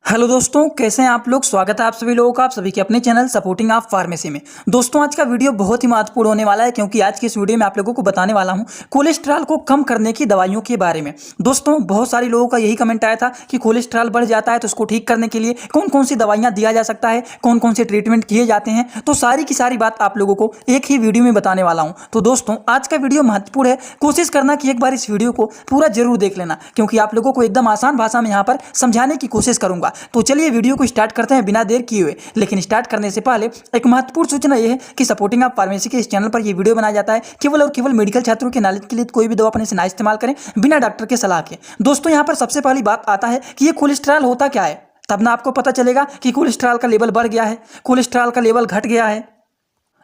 Hello दोस्तों, कैसे हैं आप लोग। स्वागत है आप सभी लोगों का आप सभी के अपने चैनल सपोर्टिंग ऑफ फार्मेसी में। दोस्तों, आज का वीडियो बहुत ही महत्वपूर्ण होने वाला है क्योंकि आज की इस वीडियो में आप लोगों को बताने वाला हूं कोलेस्ट्रॉल को कम करने की दवाइयों के बारे में। दोस्तों, बहुत सारे लोगों का यही कमेंट आया था कि कोलेस्ट्रॉल बढ़ जाता है तो उसको ठीक करने के लिए कौन कौन सी दवाइयाँ दिया जा सकता है, कौन कौन से ट्रीटमेंट किए जाते हैं। तो सारी की सारी बात आप लोगों को एक ही वीडियो में बताने वाला हूँ। तो दोस्तों, आज का वीडियो महत्वपूर्ण है। कोशिश करना कि एक बार इस वीडियो को पूरा जरूर देख लेना क्योंकि आप लोगों को एकदम आसान भाषा में यहाँ पर समझाने की कोशिश करूंगा। तो चलिए वीडियो को स्टार्ट करते हैं बिना देर किए हुए। लेकिन स्टार्ट करने से पहले एक महत्वपूर्ण सूचना यह है कि सपोर्टिंग ऑफ फार्मेसी के इस चैनल पर यह वीडियो बनाया जाता है केवल और केवल मेडिकल छात्रों के नॉलेज के लिए। कोई भी दवा अपने से ना इस्तेमाल करें बिना डॉक्टर के सलाह के। दोस्तों, यहाँ पर सबसे पहली बात आता है कि ये कोलेस्ट्रॉल होता क्या है, तब ना आपको पता चलेगा कि कोलेस्ट्रॉल का लेवल बढ़ गया है, कोलेस्ट्रॉल का लेवल घट गया है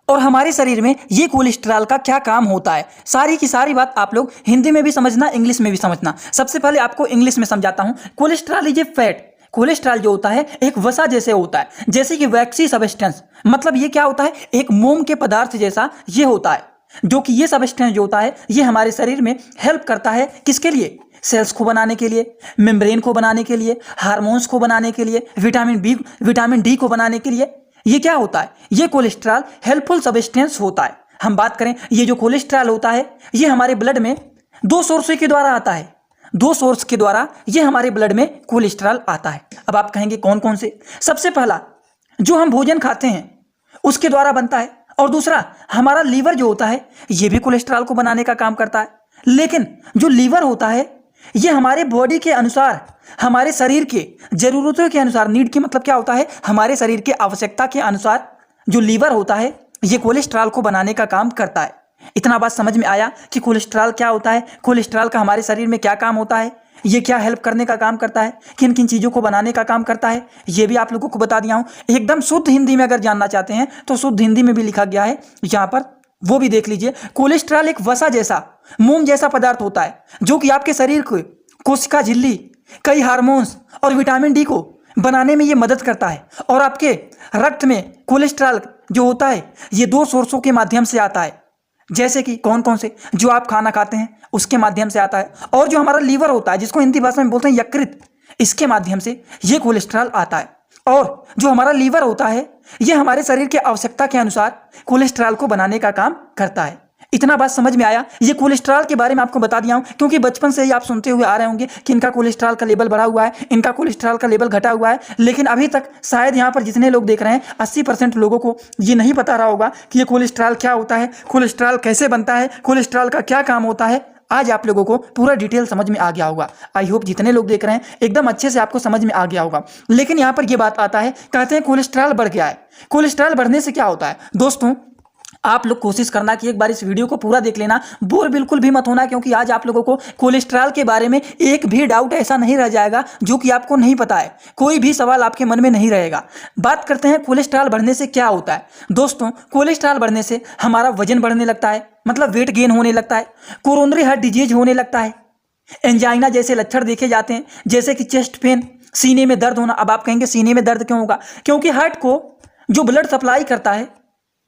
और हमारे शरीर में ये कोलेस्ट्रॉल का क्या काम होता है। सारी की सारी बात आप लोग हिंदी में भी समझना, इंग्लिश में भी समझना। सबसे पहले आपको इंग्लिश में समझाता हूं। Cholesterol is a fat. Cholesterol जो होता है एक वसा जैसे होता है, जैसे कि वैक्सी सब्सटेंस। मतलब ये क्या होता है, एक मोम के पदार्थ जैसा ये होता है, जो कि ये सब्सटेंस जो होता है ये हमारे शरीर में हेल्प करता है। किसके लिए? सेल्स को बनाने के लिए, मेम्ब्रेन को बनाने के लिए, हार्मोन्स को बनाने के लिए, विटामिन डी को बनाने के लिए। ये क्या होता है? ये कोलेस्ट्रॉल हेल्पफुल सब्सटेंस होता है। हम बात करें, ये जो कोलेस्ट्रॉल होता है ये हमारे ब्लड में दो सोर्स के द्वारा आता है। दो सोर्स के द्वारा ये हमारे ब्लड में कोलेस्ट्रॉल आता है। अब आप कहेंगे कौन कौन से? सबसे पहला, जो हम भोजन खाते हैं उसके द्वारा बनता है, और दूसरा हमारा लीवर जो होता है ये भी कोलेस्ट्रॉल को बनाने का काम करता है। लेकिन जो लीवर होता है ये हमारे बॉडी के अनुसार, हमारे शरीर के जरूरतों के अनुसार, नीड की मतलब क्या होता है, हमारे शरीर के आवश्यकता के अनुसार जो लीवर होता है ये कोलेस्ट्रॉल को बनाने का काम करता है। इतना बात समझ में आया कि कोलेस्ट्रॉल क्या होता है, कोलेस्ट्रॉल का हमारे शरीर में क्या काम होता है, ये क्या हेल्प करने का काम करता है, किन किन चीज़ों को बनाने का काम करता है, ये भी आप लोगों को बता दिया हूँ। एकदम शुद्ध हिंदी में अगर जानना चाहते हैं तो शुद्ध हिंदी में भी लिखा गया है यहाँ पर, वो भी देख लीजिए। कोलेस्ट्रॉल एक वसा जैसा, मोम जैसा पदार्थ होता है जो कि आपके शरीर को कोशिका झिल्ली, कई हार्मोन्स और विटामिन डी को बनाने में ये मदद करता है। और आपके रक्त में कोलेस्ट्रॉल जो होता है ये दो सोर्सों के माध्यम से आता है, जैसे कि कौन कौन से? जो आप खाना खाते हैं उसके माध्यम से आता है, और जो हमारा लीवर होता है जिसको हिंदी भाषा में बोलते हैं यकृत, इसके माध्यम से ये कोलेस्ट्रॉल आता है। और जो हमारा लीवर होता है ये हमारे शरीर के आवश्यकता के अनुसार कोलेस्ट्रॉल को बनाने का काम करता है। इतना बात समझ में आया? ये कोलेस्ट्रॉल के बारे में आपको बता दिया हूं क्योंकि बचपन से ही आप सुनते हुए आ रहे होंगे कि इनका कोलेस्ट्रॉल का लेवल बढ़ा हुआ है, इनका कोलेस्ट्रॉल का लेवल घटा हुआ है। लेकिन अभी तक शायद यहाँ पर जितने लोग देख रहे हैं 80% लोगों को ये नहीं पता रहा होगा कि ये कोलेस्ट्रॉल क्या होता है, कोलेस्ट्रॉल कैसे बनता है, कोलेस्ट्रॉल का क्या काम होता है। आज आप लोगों को पूरा डिटेल समझ में आ गया होगा। आई होप जितने लोग देख रहे हैं एकदम अच्छे से आपको समझ में आ गया होगा। लेकिन यहाँ पर यह बात आता है, कहते हैं कोलेस्ट्रॉल बढ़ गया है। कोलेस्ट्रॉल बढ़ने से क्या होता है? दोस्तों, आप लोग कोशिश करना कि एक बार इस वीडियो को पूरा देख लेना, बोर बिल्कुल भी मत होना, क्योंकि आज आप लोगों को कोलेस्ट्रॉल के बारे में एक भी डाउट ऐसा नहीं रह जाएगा जो कि आपको नहीं पता है। कोई भी सवाल आपके मन में नहीं रहेगा। बात करते हैं कोलेस्ट्रॉल बढ़ने से क्या होता है। दोस्तों, कोलेस्ट्रॉल बढ़ने से हमारा वजन बढ़ने लगता है, मतलब वेट गेन होने लगता है, कोरोनरी हार्ट डिजीज होने लगता है, एंजाइना जैसे लक्षण देखे जाते हैं, जैसे कि चेस्ट पेन, सीने में दर्द होना। अब आप कहेंगे सीने में दर्द क्यों होगा? क्योंकि हार्ट को जो ब्लड सप्लाई करता है,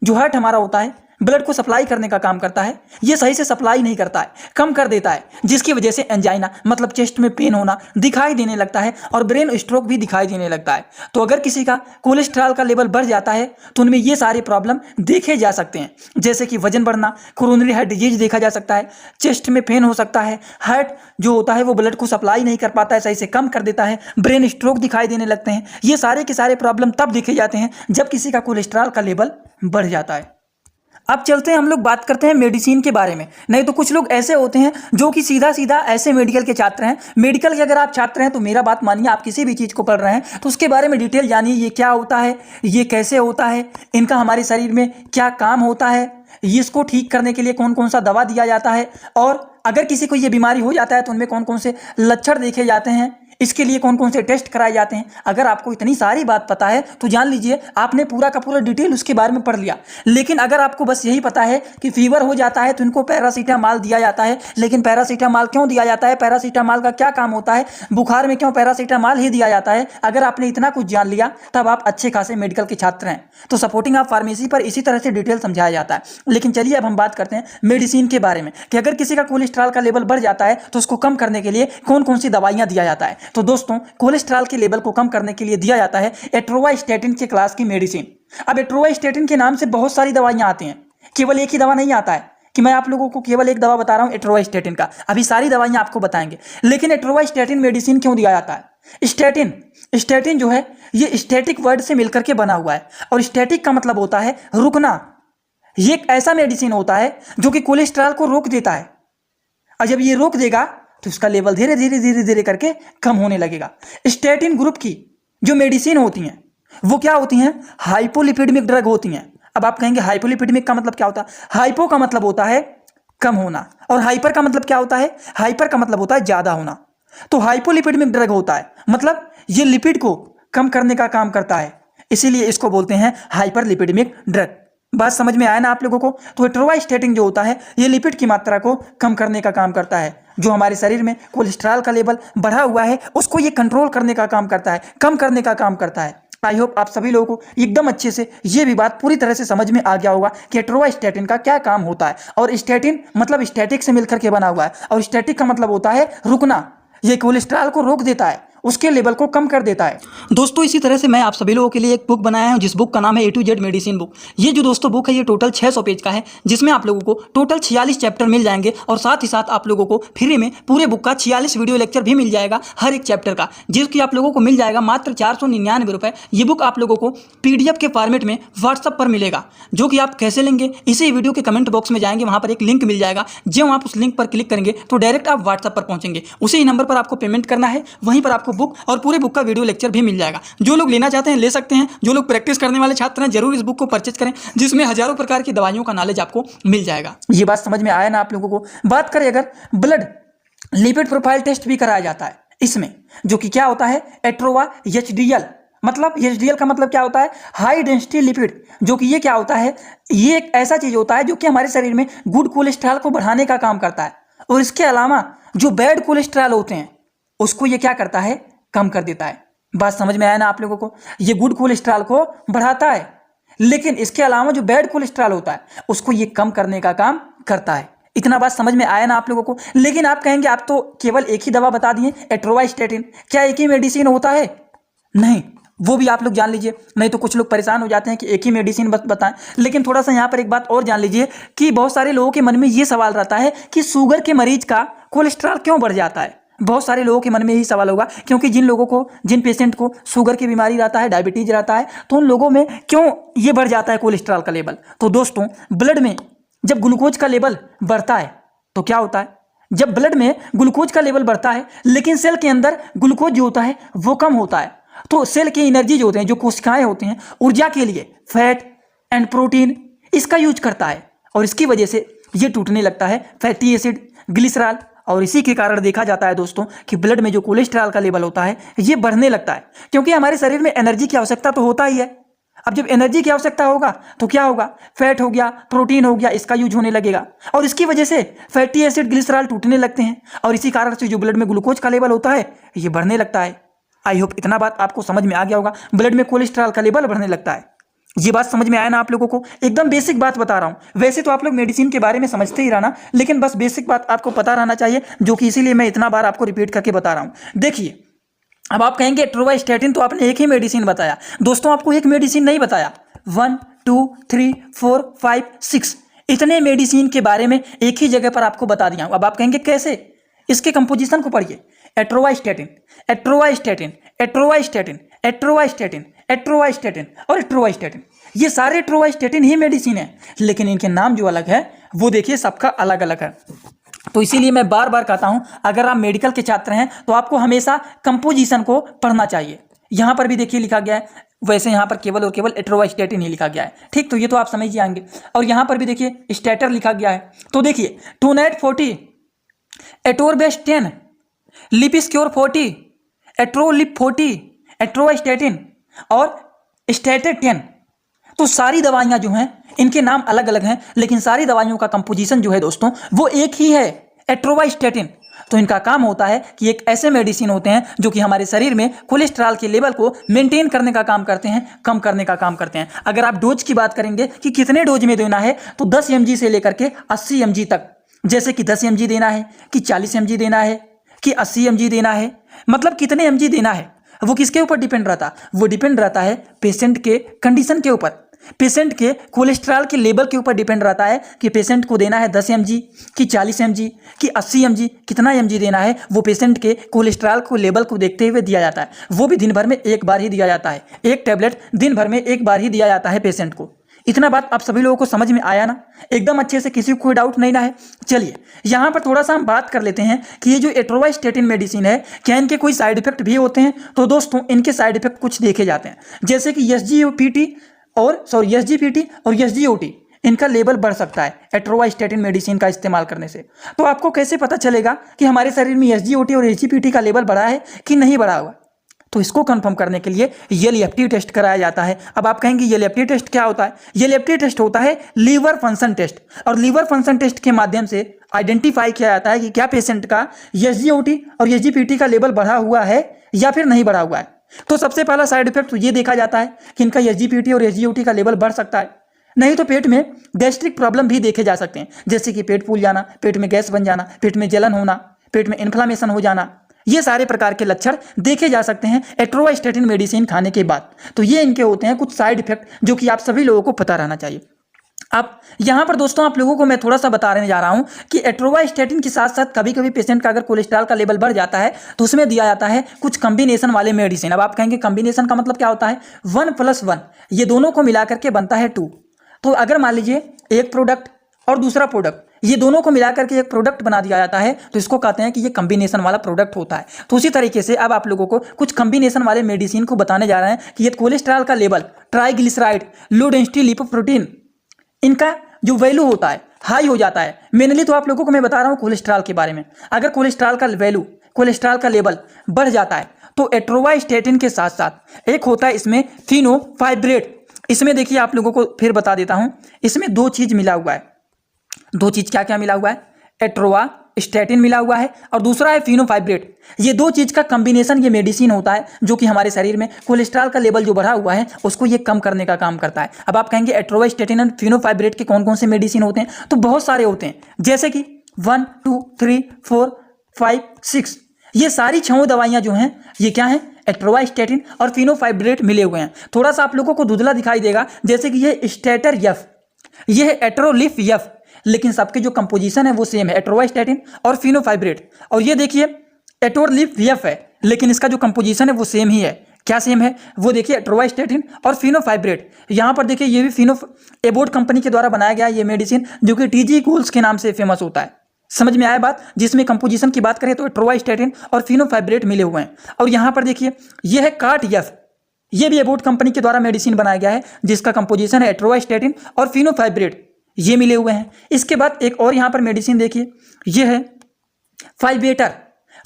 जो हार्ट हमारा होता है ब्लड को सप्लाई करने का काम करता है, ये सही से सप्लाई नहीं करता है, कम कर देता है, जिसकी वजह से एंजाइना मतलब चेस्ट में पेन होना दिखाई देने लगता है और ब्रेन स्ट्रोक भी दिखाई देने लगता है। तो अगर किसी का कोलेस्ट्रॉल का लेवल बढ़ जाता है तो उनमें ये सारे प्रॉब्लम देखे जा सकते हैं, जैसे कि वजन बढ़ना, कोरोनरी हार्ट डिजीज देखा जा सकता है, चेस्ट में पेन हो सकता है, हार्ट जो होता है वो ब्लड को सप्लाई नहीं कर पाता है, सही से कम कर देता है, ब्रेन स्ट्रोक दिखाई देने लगते हैं। ये सारे के सारे प्रॉब्लम तब देखे जाते हैं जब किसी का कोलेस्ट्रॉल का लेवल बढ़ जाता है। अब चलते हैं, हम लोग बात करते हैं मेडिसिन के बारे में। नहीं तो कुछ लोग ऐसे होते हैं जो कि सीधा सीधा ऐसे मेडिकल के छात्र हैं। मेडिकल के अगर आप छात्र हैं तो मेरा बात मानिए, आप किसी भी चीज़ को पढ़ रहे हैं तो उसके बारे में डिटेल जानिए, ये क्या होता है, ये कैसे होता है, इनका हमारे शरीर में क्या काम होता है, इसको ठीक करने के लिए कौन कौन सा दवा दिया जाता है, और अगर किसी को ये बीमारी हो जाता है तो उनमें कौन कौन से लक्षण देखे जाते हैं, इसके लिए कौन कौन से टेस्ट कराए जाते हैं। अगर आपको इतनी सारी बात पता है तो जान लीजिए आपने पूरा का पूरा डिटेल उसके बारे में पढ़ लिया। लेकिन अगर आपको बस यही पता है कि फीवर हो जाता है तो इनको पैरासीटामॉल दिया जाता है, लेकिन पैरासीटामॉल क्यों दिया जाता है, पैरासीटामॉल का क्या काम होता है, बुखार में क्यों पैरासीटामॉल ही दिया जाता है, अगर आपने इतना कुछ जान लिया तब आप अच्छे खासे मेडिकल के छात्र हैं। तो सपोर्टिंग ऑफ फार्मेसी पर इसी तरह से डिटेल समझाया जाता है। लेकिन चलिए अब हम बात करते हैं मेडिसिन के बारे में कि अगर किसी का कोलेस्ट्रॉल का लेवल बढ़ जाता है तो उसको कम करने के लिए कौन कौन सी दवाइयाँ दिया जाता है। तो दोस्तों कोलेस्ट्रॉल के लेवल को कम करने के लिए दिया जाता है एट्रोवास्टैटिन के क्लास की मेडिसिन। अब एट्रोवास्टैटिन के नाम से बहुत सारी दवाइयाँ आती हैं, केवल एक ही दवा नहीं आता है कि मैं आप लोगों को केवल एक दवा बता रहा हूँ एट्रोवास्टैटिन का, अभी सारी दवाइयाँ आपको बताएंगे। लेकिन एट्रोवास्टैटिन मेडिसिन क्यों दिया जाता है? स्टैटिन जो है ये स्टैटिक वर्ड से मिलकर के बना हुआ है, और स्टैटिक का मतलब होता है रुकना। ये एक ऐसा मेडिसिन होता है जो कि कोलेस्ट्रॉल को रोक देता है, और जब ये रोक देगा तो उसका लेवल धीरे धीरे करके कम होने लगेगा। स्टैटिन ग्रुप की जो मेडिसिन होती हैं वो क्या होती हैं? हाइपोलिपिडमिक ड्रग होती हैं। अब आप कहेंगे हाइपोलिपिडमिक का मतलब क्या होता है? हाइपो का मतलब होता है कम होना, और हाइपर का मतलब क्या होता है? हाइपर का मतलब होता है ज्यादा होना। तो हाइपोलिपिडमिक ड्रग होता है, मतलब ये लिपिड को कम करने का काम करता है, इसीलिए इसको बोलते हैं हाइपरलिपिडमिक ड्रग। बात समझ में आया ना आप लोगों को? तो एट्रोवास्टैटिन जो होता है ये लिपिड की मात्रा को कम करने का काम करता है। जो हमारे शरीर में कोलेस्ट्रॉल का लेवल बढ़ा हुआ है उसको ये कंट्रोल करने का काम करता है, कम करने का काम करता है। आई होप आप सभी लोगों को एकदम अच्छे से ये भी बात पूरी तरह से समझ में आ गया होगा कि एट्रोवास्टैटिन का क्या काम होता है। और स्टैटिन मतलब स्टैटिक से मिलकर के बना हुआ है, और स्टैटिक का मतलब होता है रुकना। ये कोलेस्ट्रॉल को रोक देता है, उसके लेवल को कम कर देता है। दोस्तों इसी तरह से मैं आप सभी लोगों के लिए एक बुक बनाया हूं जिस बुक का नाम है A to Z medicine book. ये जो दोस्तों बुक है ये टोटल 600 पेज का है, जिसमें आप लोगों को टोटल 46 चैप्टर मिल जाएंगे, और साथ ही साथ आप लोगों को फ्री में पूरे बुक का 46 वीडियो लेक्चर भी मिल जाएगा हर एक चैप्टर का, जिसकी आप लोगों को मिल जाएगा मात्र 499 रुपये। ये बुक आप लोगों को PDF के फॉर्मेट में व्हाट्सअप पर मिलेगा, जो कि आप कैसे लेंगे इसी वीडियो के कमेंट बॉक्स में जाएंगे, वहाँ पर एक लिंक मिल जाएगा। जब आप उस लिंक पर क्लिक करेंगे तो डायरेक्ट आप व्हाट्सअप पर पहुँचेंगे, उसी नंबर पर आपको पेमेंट करना है, वहीं पर आपको बुक और पूरे बुक का वीडियो लेक्चर भी मिल जाएगा। जो लोग लेना चाहते हैं ले सकते हैं, जो लोग प्रैक्टिस करने वाले छात्र हैं जरूर इस बुक को परचेज करें, जिसमें हजारों प्रकार की दवाइयों का नॉलेज आपको मिल जाएगा। ये बात समझ में आया ना आप लोगों को? बात करें अगर ब्लड लिपिड प्रोफाइल टेस्ट भी कराया जाता है इसमें, जो कि क्या होता है? एट्रोवा HDL। मतलब HDL का मतलब क्या होता है? High density lipid. जो कि ये क्या होता है? ये एक ऐसा चीज होता है जो कि हमारे शरीर में गुड कोलेस्ट्रॉल को बढ़ाने का काम करता है, और इसके अलावा जो बैड कोलेस्ट्रॉल होते हैं उसको ये क्या करता है? कम कर देता है। बात समझ में आया ना आप लोगों को? ये गुड कोलेस्ट्रॉल को बढ़ाता है, लेकिन इसके अलावा जो बैड कोलेस्ट्रॉल होता है उसको ये कम करने का काम करता है। इतना बात समझ में आया ना आप लोगों को? लेकिन आप कहेंगे आप तो केवल एक ही दवा बता दिए एट्रोवास्टैटिन, क्या एक ही मेडिसिन होता है? नहीं, वो भी आप लोग जान लीजिए, नहीं तो कुछ लोग परेशान हो जाते हैं कि एक ही मेडिसिन बताएं। लेकिन थोड़ा सा यहाँ पर एक बात और जान लीजिए कि बहुत सारे लोगों के मन में ये सवाल रहता है कि शुगर के मरीज का कोलेस्ट्रॉल क्यों बढ़ जाता है? बहुत सारे लोगों के मन में यही सवाल होगा, क्योंकि जिन पेशेंट को शुगर की बीमारी रहता है, डायबिटीज रहता है, तो उन लोगों में क्यों ये बढ़ जाता है कोलेस्ट्रॉल का लेवल? तो दोस्तों ब्लड में जब ग्लूकोज का लेवल बढ़ता है तो क्या होता है? जब ब्लड में ग्लूकोज का लेवल बढ़ता है लेकिन सेल के अंदर ग्लूकोज जो होता है वो कम होता है, तो सेल की एनर्जी जो होते हैं, जो कोशिकाएं होती हैं, ऊर्जा के लिए फैट एंड प्रोटीन इसका यूज करता है, और इसकी वजह से ये टूटने लगता है फैटी एसिड, ग्लिसरॉल, और इसी के कारण देखा जाता है दोस्तों कि ब्लड में जो कोलेस्ट्रॉल का लेवल होता है ये बढ़ने लगता है, क्योंकि हमारे शरीर में एनर्जी की आवश्यकता तो होता ही है। अब जब एनर्जी की आवश्यकता होगा तो क्या होगा? फैट हो गया, प्रोटीन हो गया, इसका यूज होने लगेगा, और इसकी वजह से फैटी एसिड, ग्लिसरॉल टूटने लगते हैं, और इसी कारण से जो ब्लड में ग्लूकोज का लेवल होता है ये बढ़ने लगता है। आई होप इतना बात आपको समझ में आ गया होगा, ब्लड में कोलेस्ट्रॉल का लेवल बढ़ने लगता है। ये बात समझ में आया ना आप लोगों को? एकदम बेसिक बात बता रहा हूँ। वैसे तो आप लोग मेडिसिन के बारे में समझते ही रहना, लेकिन बस बेसिक बात आपको पता रहना चाहिए, जो कि इसीलिए मैं इतना बार आपको रिपीट करके बता रहा हूँ। देखिए, अब आप कहेंगे एट्रोवास्टैटिन तो आपने एक ही मेडिसिन बताया। दोस्तों आपको एक मेडिसिन नहीं बताया, 1 2 3 4 5 6 इतने मेडिसिन के बारे में एक ही जगह पर आपको बता दिया हूँ। अब आप कहेंगे कैसे? इसके कंपोजिशन को पढ़िए, एट्रोवास्टैटिन, एट्रोवास्टैटिन, एट्रोवास्टैटिन, एट्रोवास्टैटिन, एट्रोवास्टैटिन और एट्रोवास्टैटिन, ये सारे एट्रोवास्टैटिन ही मेडिसिन है, लेकिन इनके नाम जो अलग है वो देखिए सबका अलग अलग है। तो इसीलिए मैं बार बार कहता हूं, अगर आप मेडिकल के छात्र हैं तो आपको हमेशा कंपोजिशन को पढ़ना चाहिए। यहां पर भी देखिए लिखा गया है, वैसे यहां पर केवल और केवल एट्रोवास्टैटिन ही लिखा गया है, ठीक? तो ये तो आप समझ जाएंगे। और यहां पर भी देखिए स्टैटर लिखा गया है, तो देखिए टूनाइट 40, एटोरबेस्टेन, लिपिस्क्योर 40, एट्रोलिप 40, एट्रोवास्टैटिन और स्टैटेट 10। तो सारी दवाइयां जो हैं इनके नाम अलग अलग हैं, लेकिन सारी दवाइयों का कंपोजिशन जो है दोस्तों वो एक ही है, एट्रोवास्टैटिन। तो इनका काम होता है कि एक ऐसे मेडिसिन होते हैं जो कि हमारे शरीर में कोलेस्ट्रॉल के लेवल को मेंटेन करने का काम करते हैं, कम करने का काम करते हैं। अगर आप डोज की बात करेंगे कि कितने डोज में देना है, तो 10 mg से लेकर के 80 mg तक, जैसे कि 10 mg देना है कि 40 mg देना है कि 80 mg देना है, मतलब कितने mg देना है वो किसके ऊपर डिपेंड रहता है? वो डिपेंड रहता है पेशेंट के कंडीशन के ऊपर, पेशेंट के कोलेस्ट्रॉल के लेवल के ऊपर डिपेंड रहता है कि पेशेंट को देना है 10 mg कि 40 mg कि 80 mg, कितना mg देना है वो पेशेंट के कोलेस्ट्रॉल को लेवल को देखते हुए दिया जाता है। वो भी दिन भर में एक बार ही दिया जाता है, एक टैबलेट दिन भर में एक बार ही दिया जाता है पेशेंट को। इतना बात आप सभी लोगों को समझ में आया ना? एकदम अच्छे से, किसी को कोई डाउट नहीं ना है? चलिए यहाँ पर थोड़ा सा हम बात कर लेते हैं कि ये जो एट्रोवास्टेटिन मेडिसिन है क्या इनके कोई साइड इफेक्ट भी होते हैं? तो दोस्तों इनके साइड इफेक्ट कुछ देखे जाते हैं, जैसे कि एसजीपीटी और एसजीओटी इनका लेवल बढ़ सकता है एट्रोवास्टेटिन मेडिसिन का इस्तेमाल करने से। तो आपको कैसे पता चलेगा कि हमारे शरीर में एसजीओटी और एसजीपीटी का लेवल बढ़ा है कि नहीं बढ़ा हुआ? तो इसको कंफर्म करने के लिए एलएफटी टेस्ट कराया जाता है। अब आप कहेंगे एलएफटी टेस्ट क्या होता है? एलएफटी टेस्ट होता है लीवर फंक्शन टेस्ट, और लीवर फंक्शन टेस्ट के माध्यम से आइडेंटिफाई किया जाता है कि क्या पेशेंट का एसजीओटी और एसजीपीटी का लेवल बढ़ा हुआ है या फिर नहीं बढ़ा हुआ है। तो सबसे पहला साइड इफेक्ट तो ये देखा जाता है कि इनका एसजीपीटी और एसजीओटी का लेवल बढ़ सकता है, नहीं तो पेट में गैस्ट्रिक प्रॉब्लम भी देखे जा सकते हैं, जैसे कि पेट फूल जाना, पेट में गैस बन जाना, पेट में जलन होना, पेट में इन्फ्लामेशन हो जाना। ये सारे प्रकार के लक्षण देखे जा सकते हैं एट्रोवास्टेटिन मेडिसिन खाने के बाद। तो ये इनके होते हैं कुछ साइड इफेक्ट जो कि आप सभी लोगों को पता रहना चाहिए। अब यहाँ पर दोस्तों आप लोगों को मैं थोड़ा सा बताने जा रहा हूँ कि एट्रोवास्टेटिन के साथ साथ कभी कभी पेशेंट का अगर कोलेस्ट्रॉल का लेवल बढ़ जाता है तो उसमें दिया जाता है कुछ कॉम्बिनेशन वाले मेडिसिन। अब आप कहेंगे कॉम्बिनेशन का मतलब क्या होता है? 1+1, ये दोनों को मिला करके बनता है 2। तो अगर मान लीजिए एक प्रोडक्ट और दूसरा प्रोडक्ट, ये दोनों को मिलाकर के एक प्रोडक्ट बना दिया जाता है तो इसको कहते हैं कि ये कॉम्बिनेशन वाला प्रोडक्ट होता है। तो उसी तरीके से अब आप लोगों को कुछ कॉम्बिनेशन वाले मेडिसिन को बताने जा रहे हैं कि ये कोलेस्ट्रॉल का level, triglyceride, low density lipoprotein, इनका जो वैल्यू होता है हाई हो जाता है। मेनली तो आप लोगों को मैं बता रहा हूँ कोलेस्ट्रॉल के बारे में। अगर कोलेस्ट्रॉल का वैल्यू, कोलेस्ट्रॉल का लेवल बढ़ जाता है तो एट्रोवास्टेटिन के साथ साथ एक होता है इसमें फेनोफाइब्रेट। इसमें देखिए आप लोगों को फिर बता देता हूँ, इसमें दो चीज मिला हुआ है। दो चीज क्या क्या मिला हुआ है? एट्रोवास्टेटिन मिला हुआ है और दूसरा है फेनोफाइब्रेट। ये दो चीज का कॉम्बिनेशन ये मेडिसिन होता है जो कि हमारे शरीर में कोलेस्ट्रॉल का लेवल जो बढ़ा हुआ है उसको ये कम करने का काम करता है। अब आप कहेंगे एट्रोवास्टेटिन और फेनोफाइब्रेट के कौन कौन से मेडिसिन होते हैं? तो बहुत सारे होते हैं, जैसे कि 1, 2, 3, 4, 5, 6, ये सारी 6 दवाइयां जो हैं ये क्या हैं? एट्रोवास्टेटिन और फेनोफाइब्रेट मिले हुए हैं। थोड़ा सा आप लोगों को धुंधला दिखाई देगा, जैसे कि ये स्टेटर एफ, ये है एट्रोलिफ एफ, लेकिन सबके जो कंपोजिशन है वो सेम है, एट्रोवास्टेटिन और फेनोफाइब्रेट। और ये देखिए एटोरलिफ एफ है, लेकिन इसका जो कंपोजिशन है वो सेम ही है। क्या सेम है? वो देखिए एट्रोवास्टेटिन और फेनोफाइब्रेट। यहाँ पर देखिए ये भी एबोट कंपनी के द्वारा बनाया गया ये मेडिसिन जो कि टीजी कूल्स के नाम से फेमस होता है। समझ में आया बात? जिसमें कंपोजिशन की बात करें तो एट्रोवास्टेटिन और फेनोफाइब्रेट मिले हुए हैं। और यहाँ पर देखिए ये है कार्ट एफ, ये भी एबोट कंपनी के द्वारा मेडिसिन बनाया गया है जिसका कंपोजिशन है एट्रोवास्टेटिन और फेनोफाइब्रेट, ये मिले हुए हैं। इसके बाद एक और यहाँ पर मेडिसिन देखिए, ये है फाइबेटर,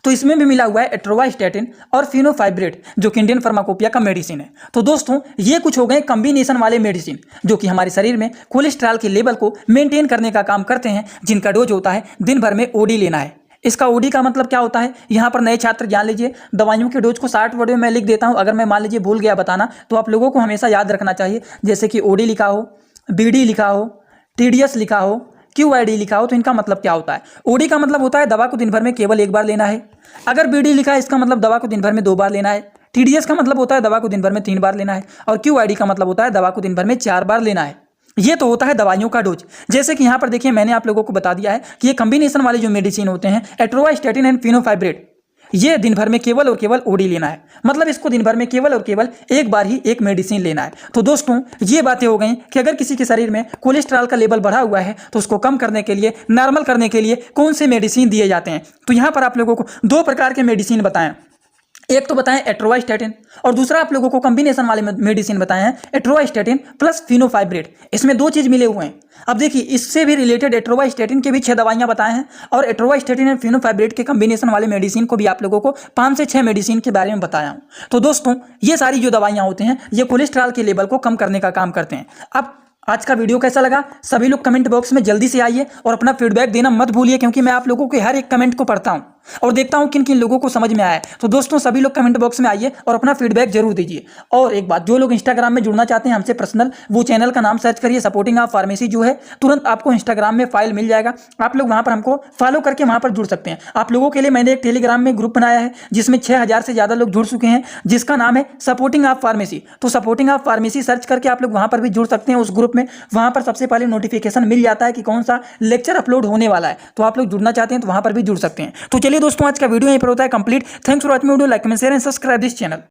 तो इसमें भी मिला हुआ है एट्रोवास्टेटिन और फेनोफाइब्रेट जो कि इंडियन फार्माकोपिया का मेडिसिन है। तो दोस्तों ये कुछ हो गए कॉम्बिनेशन वाले मेडिसिन जो कि हमारे शरीर में कोलेस्ट्रॉल के लेवल को मेंटेन करने का काम करते हैं, जिनका डोज होता है दिन भर में ओडी लेना है। इसका ओडी का मतलब क्या होता है? यहाँ पर नए छात्र जान लीजिए, दवाइयों के डोज को 60 वर्ड में मैं लिख देता हूँ। अगर मैं मान लीजिए भूल गया बताना तो आप लोगों को हमेशा याद रखना चाहिए, जैसे कि ओडी लिखा हो, बीडी लिखा हो, टीडीएस लिखा हो, क्यूआईडी लिखा हो, तो इनका मतलब क्या होता है? ओडी का मतलब होता है दवा को दिन भर में केवल एक बार लेना है। अगर बीडी लिखा है इसका मतलब दवा को दिन भर में 2 बार लेना है। टीडीएस का मतलब होता है दवा को दिन भर में 3 बार लेना है। और क्यूआईडी का मतलब होता है दवा को दिन भर में 4 बार लेना है। ये तो होता है दवाइयों का डोज। जैसे कि यहाँ पर देखिए मैंने आप लोगों को बता दिया है कि ये कॉम्बिनेशन वाले जो मेडिसिन होते हैं एट्रोवास्टेटिन एंड फेनोफाइब्रेट, ये दिन भर में केवल और केवल ओडी लेना है, मतलब इसको दिन भर में केवल और केवल एक बार ही एक मेडिसिन लेना है। तो दोस्तों ये बातें हो गई कि अगर किसी के शरीर में कोलेस्ट्रॉल का लेवल बढ़ा हुआ है तो उसको कम करने के लिए, नॉर्मल करने के लिए कौन से मेडिसिन दिए जाते हैं। तो यहाँ पर आप लोगों को 2 प्रकार के मेडिसिन बताएं, एक तो बताएं एट्रोवास्टेटिन और दूसरा आप लोगों को कॉम्बिनेशन वाले मेडिसिन बताए हैं एट्रोवास्टेटिन प्लस फेनोफाइब्रेट। इसमें 2 चीज मिले हुए हैं। अब देखिए इससे भी रिलेटेड एट्रोवास्टेटिन के भी 6 दवाइयां बताए हैं और एट्रोवास्टेटिन और फेनोफाइब्रेट के कॉम्बिनेशन वाले मेडिसिन को भी आप लोगों को 5 से 6 मेडिसिन के बारे में बताया हूं। तो दोस्तों ये सारी जो दवाइयां होती हैं ये कोलेस्ट्रॉल के लेवल को कम करने का काम करते हैं। अब आज का वीडियो कैसा लगा सभी लोग कमेंट बॉक्स में जल्दी से आइए और अपना फीडबैक देना मत भूलिए, क्योंकि मैं आप लोगों के हर एक कमेंट को पढ़ता हूं। और देखता हूँ किन किन लोगों को समझ में आया है। तो दोस्तों सभी लोग कमेंट बॉक्स में आइए और अपना फीडबैक जरूर दीजिए। और एक बात, जो लोग इंस्टाग्राम में जुड़ना चाहते हैं हमसे पर्सनल, वो चैनल का नाम सर्च करिए सपोर्टिंग ऑफ फार्मेसी जो है, तुरंत आपको इंस्टाग्राम में फाइल मिल जाएगा। आप लोग वहां पर हमको फॉलो करके वहां पर जुड़ सकते हैं। आप लोगों के लिए मैंने एक टेलीग्राम में ग्रुप बनाया है जिसमें 6000 से ज्यादा लोग जुड़ चुके हैं, जिसका नाम है सपोर्टिंग ऑफ फार्मेसी। तो सपोर्टिंग ऑफ फार्मेसी सर्च करके आप लोग वहां पर भी जुड़ सकते हैं उस ग्रुप में। वहां पर सबसे पहले नोटिफिकेशन मिल जाता है कि कौन सा लेक्चर अपलोड होने वाला है। तो आप लोग जुड़ना चाहते हैं तो वहां पर भी जुड़ सकते हैं। तो चलिए दोस्तों, आज का वीडियो यहीं पर होता है complete. Thanks for watching video, like comment share and subscribe this channel.